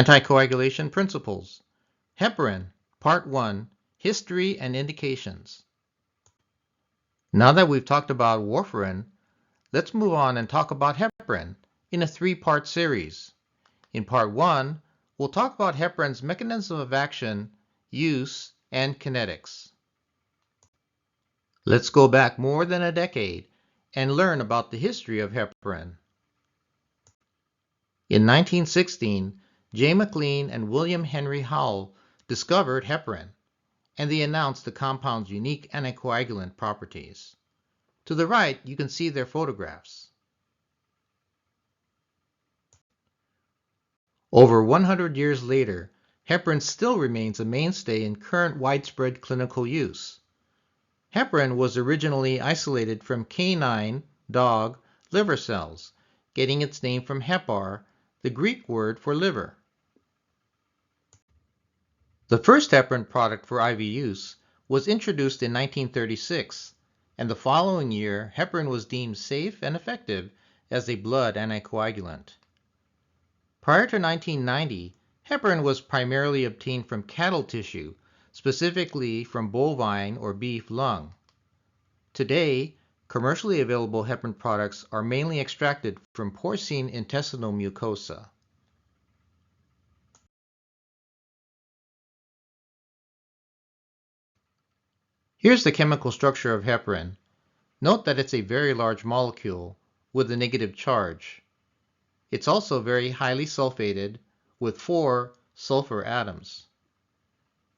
Anticoagulation Principles. Heparin, Part 1, History and Indications. Now that we've talked about warfarin, let's move on and talk about heparin in a three-part series. In Part 1, we'll talk about heparin's mechanism of action, use, and kinetics. Let's go back more than a decade and learn about the history of heparin. In 1916, J. McLean and William Henry Howell discovered heparin, and they announced the compound's unique anticoagulant properties. To the right, you can see their photographs. Over 100 years later, heparin still remains a mainstay in current widespread clinical use. Heparin was originally isolated from canine, dog, liver cells, getting its name from hepar, the Greek word for liver. The first heparin product for IV use was introduced in 1936, and the following year, heparin was deemed safe and effective as a blood anticoagulant. Prior to 1990, heparin was primarily obtained from cattle tissue, specifically from bovine or beef lung. Today, commercially available heparin products are mainly extracted from porcine intestinal mucosa. Here's the chemical structure of heparin. Note that it's a very large molecule with a negative charge. It's also very highly sulfated with 4 sulfur atoms.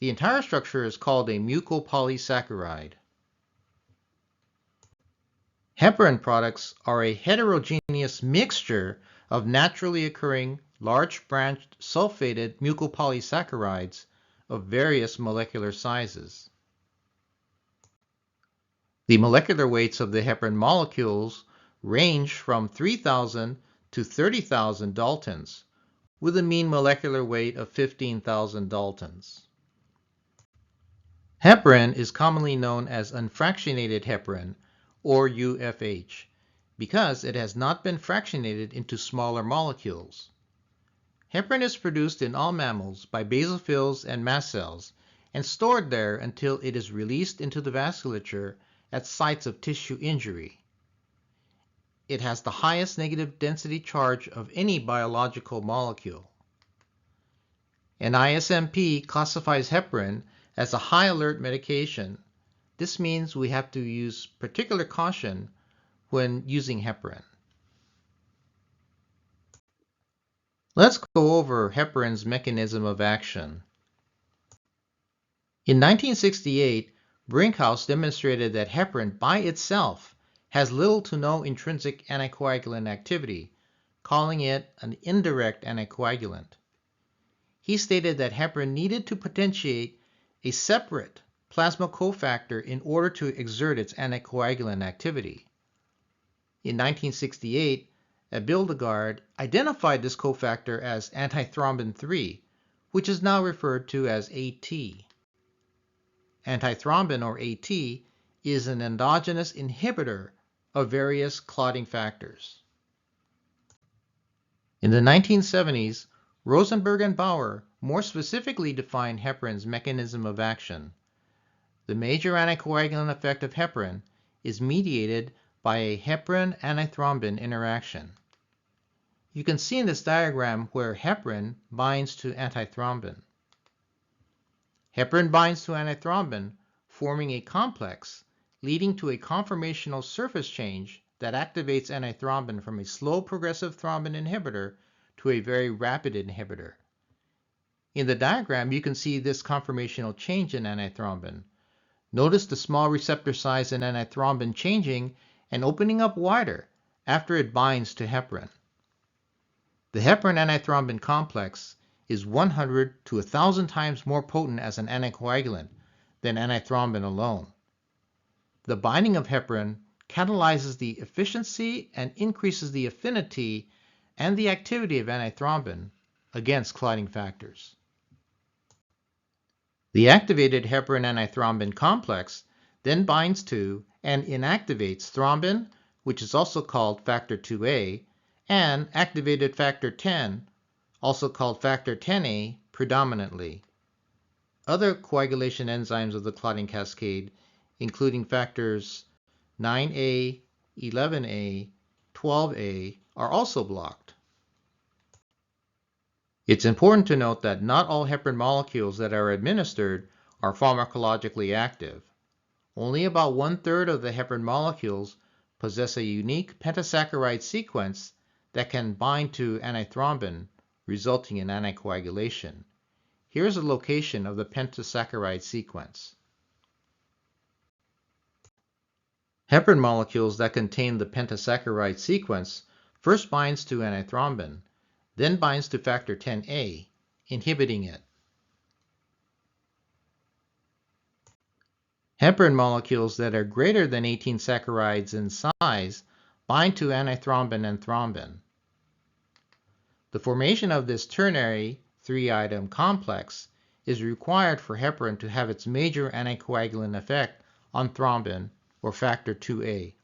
The entire structure is called a mucopolysaccharide. Heparin products are a heterogeneous mixture of naturally occurring large-branched sulfated mucopolysaccharides of various molecular sizes. The molecular weights of the heparin molecules range from 3,000 to 30,000 daltons, with a mean molecular weight of 15,000 daltons. Heparin is commonly known as unfractionated heparin, or UFH, because it has not been fractionated into smaller molecules. Heparin is produced in all mammals by basophils and mast cells and stored there until it is released into the vasculature at sites of tissue injury. It has the highest negative density charge of any biological molecule. An ISMP classifies heparin as a high alert medication. This means we have to use particular caution when using heparin. Let's go over heparin's mechanism of action. In 1968, Brinkhouse demonstrated that heparin by itself has little to no intrinsic anticoagulant activity, calling it an indirect anticoagulant. He stated that heparin needed to potentiate a separate plasma cofactor in order to exert its anticoagulant activity. In 1968, Abildgaard identified this cofactor as antithrombin 3, which is now referred to as AT. Antithrombin, or AT, is an endogenous inhibitor of various clotting factors. In the 1970s, Rosenberg and Bauer more specifically defined heparin's mechanism of action. The major anticoagulant effect of heparin is mediated by a heparin-antithrombin interaction. You can see in this diagram where heparin binds to antithrombin. Heparin binds to antithrombin, forming a complex leading to a conformational surface change that activates antithrombin from a slow progressive thrombin inhibitor to a very rapid inhibitor. In the diagram, you can see this conformational change in antithrombin. Notice the small receptor size in antithrombin changing and opening up wider after it binds to heparin. The heparin-antithrombin complex is 100 to 1,000 times more potent as an anticoagulant than antithrombin alone. The binding of heparin catalyzes the efficiency and increases the affinity and the activity of antithrombin against clotting factors. The activated heparin-antithrombin complex then binds to and inactivates thrombin, which is also called factor 2A, and activated factor 10, also called factor Xa, predominantly. Other coagulation enzymes of the clotting cascade, including factors 9A, 11A, 12A, are also blocked. It's important to note that not all heparin molecules that are administered are pharmacologically active. Only about 1/3 of the heparin molecules possess a unique pentasaccharide sequence that can bind to antithrombin, resulting in anticoagulation. Here's a location of the pentasaccharide sequence. Heparin molecules that contain the pentasaccharide sequence first binds to antithrombin, then binds to factor Xa, inhibiting it. Heparin molecules that are greater than 18 saccharides in size bind to antithrombin and thrombin. The formation of this ternary 3-item complex is required for heparin to have its major anticoagulant effect on thrombin, or factor 2A.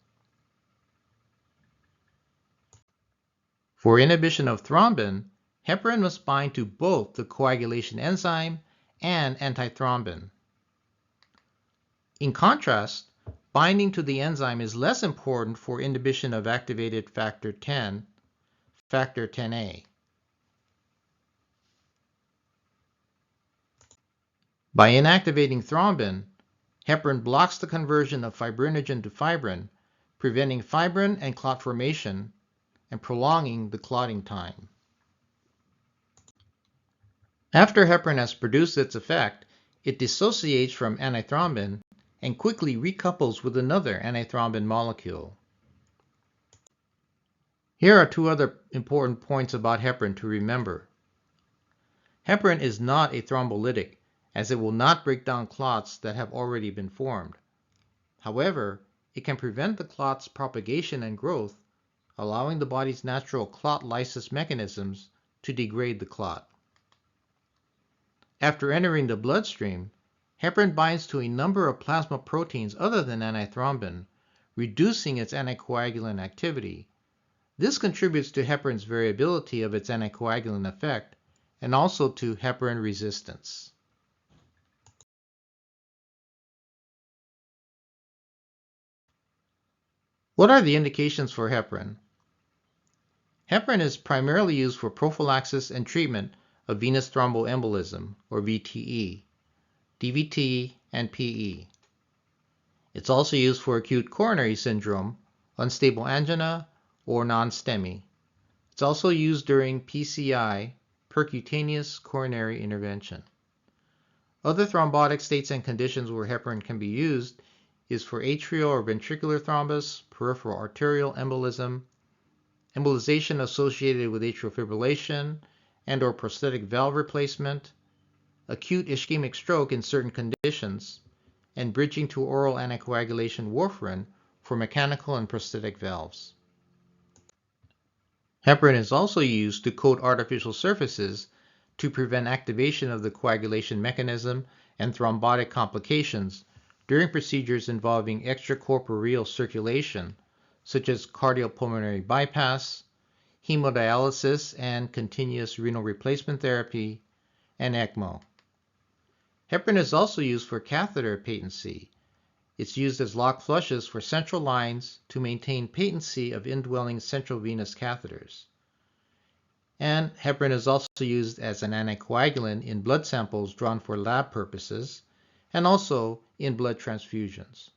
For inhibition of thrombin, heparin must bind to both the coagulation enzyme and antithrombin. In contrast, binding to the enzyme is less important for inhibition of activated factor 10, factor 10A. By inactivating thrombin, heparin blocks the conversion of fibrinogen to fibrin, preventing fibrin and clot formation and prolonging the clotting time. After heparin has produced its effect, it dissociates from antithrombin and quickly recouples with another antithrombin molecule. Here are two other important points about heparin to remember. Heparin is not a thrombolytic, as it will not break down clots that have already been formed. However, it can prevent the clot's propagation and growth, allowing the body's natural clot lysis mechanisms to degrade the clot. After entering the bloodstream, heparin binds to a number of plasma proteins other than antithrombin, reducing its anticoagulant activity. This contributes to heparin's variability of its anticoagulant effect and also to heparin resistance. What are the indications for heparin? Heparin is primarily used for prophylaxis and treatment of venous thromboembolism, or VTE, DVT, and PE. It's also used for acute coronary syndrome, unstable angina, or non-STEMI. It's also used during PCI, percutaneous coronary intervention. Other thrombotic states and conditions where heparin can be used is for atrial or ventricular thrombus, peripheral arterial embolism, embolization associated with atrial fibrillation and or prosthetic valve replacement, acute ischemic stroke in certain conditions, and bridging to oral anticoagulation warfarin for mechanical and prosthetic valves. Heparin is also used to coat artificial surfaces to prevent activation of the coagulation mechanism and thrombotic complications during procedures involving extracorporeal circulation, such as cardiopulmonary bypass, hemodialysis and continuous renal replacement therapy, and ECMO. Heparin is also used for catheter patency. It's used as lock flushes for central lines to maintain patency of indwelling central venous catheters. And heparin is also used as an anticoagulant in blood samples drawn for lab purposes and also in blood transfusions.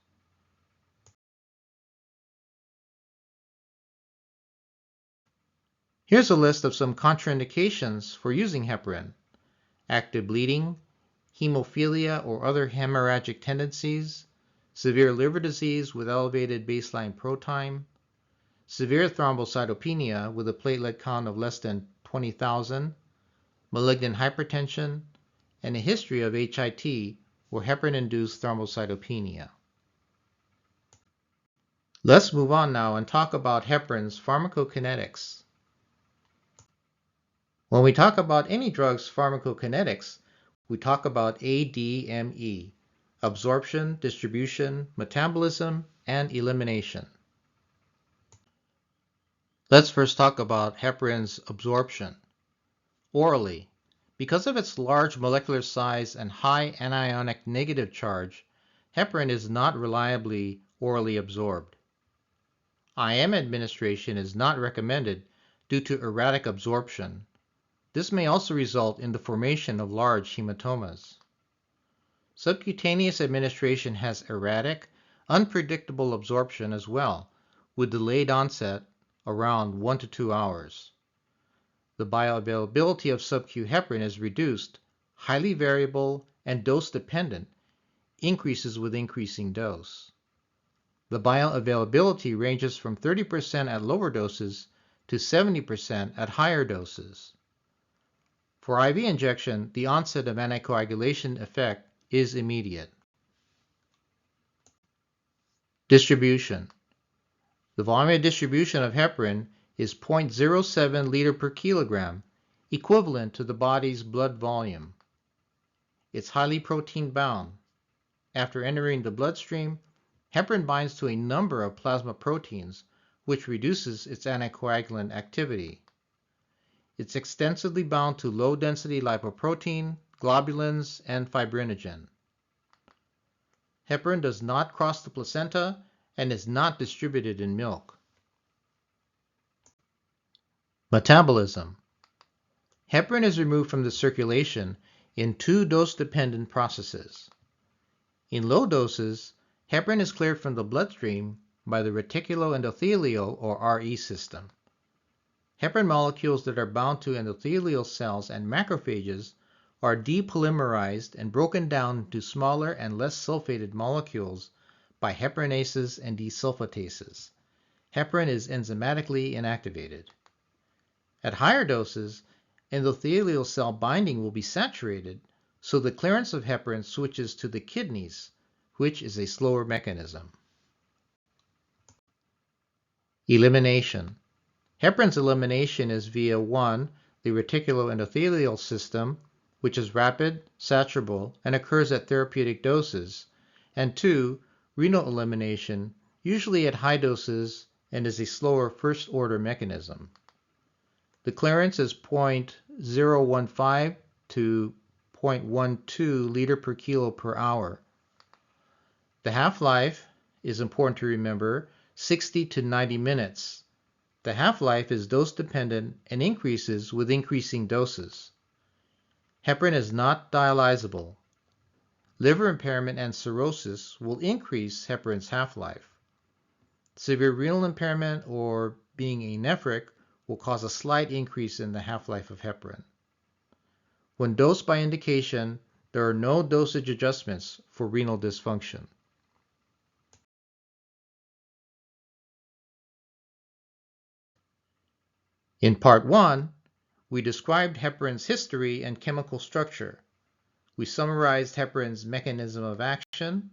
Here's a list of some contraindications for using heparin: active bleeding, hemophilia or other hemorrhagic tendencies, severe liver disease with elevated baseline protime, severe thrombocytopenia with a platelet count of less than 20,000, malignant hypertension, and a history of HIT or heparin-induced thrombocytopenia. Let's move on now and talk about heparin's pharmacokinetics. When we talk about any drug's pharmacokinetics, we talk about ADME: absorption, distribution, metabolism, and elimination. Let's first talk about heparin's absorption. Orally. Because of its large molecular size and high anionic negative charge, heparin is not reliably orally absorbed. IM administration is not recommended due to erratic absorption. This may also result in the formation of large hematomas. Subcutaneous administration has erratic, unpredictable absorption as well, with delayed onset around 1 to 2 hours. The bioavailability of subcu heparin is reduced, highly variable, and dose-dependent, increases with increasing dose. The bioavailability ranges from 30% at lower doses to 70% at higher doses. For IV injection, the onset of anticoagulation effect is immediate. Distribution. The volume distribution of heparin is 0.07 liter per kilogram, equivalent to the body's blood volume. It's highly protein bound. After entering the bloodstream, heparin binds to a number of plasma proteins, which reduces its anticoagulant activity. It's extensively bound to low-density lipoprotein, globulins, and fibrinogen. Heparin does not cross the placenta and is not distributed in milk. Metabolism. Heparin is removed from the circulation in 2 dose-dependent processes. In low doses, heparin is cleared from the bloodstream by the reticuloendothelial or RE system. Heparin molecules that are bound to endothelial cells and macrophages are depolymerized and broken down into smaller and less sulfated molecules by heparinases and desulfatases. Heparin is enzymatically inactivated. At higher doses, endothelial cell binding will be saturated, so the clearance of heparin switches to the kidneys, which is a slower mechanism. Elimination. Heparin's elimination is via 1. The reticuloendothelial system, which is rapid, saturable, and occurs at therapeutic doses, and 2. Renal elimination, usually at high doses, and is a slower first-order mechanism. The clearance is 0.015 to 0.12 liter per kilo per hour. The half-life is important to remember, 60 to 90 minutes. The half-life is dose-dependent and increases with increasing doses. Heparin is not dialyzable. Liver impairment and cirrhosis will increase heparin's half-life. Severe renal impairment or being anephric will cause a slight increase in the half-life of heparin. When dosed by indication, there are no dosage adjustments for renal dysfunction. In Part 1, we described heparin's history and chemical structure. We summarized heparin's mechanism of action.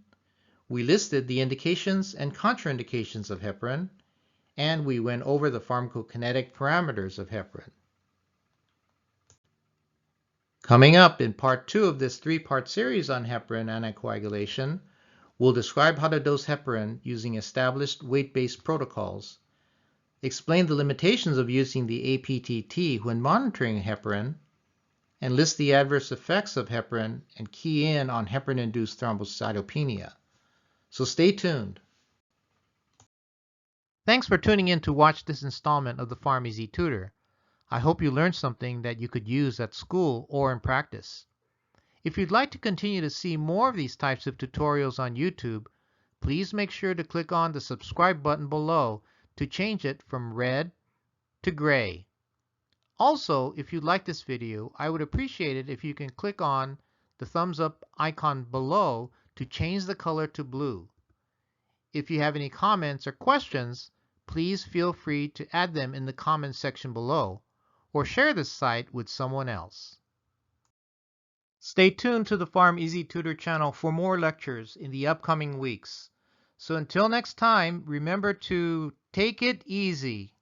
We listed the indications and contraindications of heparin, and we went over the pharmacokinetic parameters of heparin. Coming up in Part 2 of this 3-part series on heparin anticoagulation, we'll describe how to dose heparin using established weight-based protocols, explain the limitations of using the APTT when monitoring heparin, and list the adverse effects of heparin and key in on heparin-induced thrombocytopenia. So stay tuned. Thanks for tuning in to watch this installment of the PharmEasy Tutor. I hope you learned something that you could use at school or in practice. If you'd like to continue to see more of these types of tutorials on YouTube, please make sure to click on the subscribe button below to change it from red to gray. Also, if you like this video, I would appreciate it if you can click on the thumbs up icon below to change the color to blue. If you have any comments or questions, please feel free to add them in the comments section below, or share this site with someone else. Stay tuned to the PharmEasy Tutor channel for more lectures in the upcoming weeks. So until next time, remember to take it easy.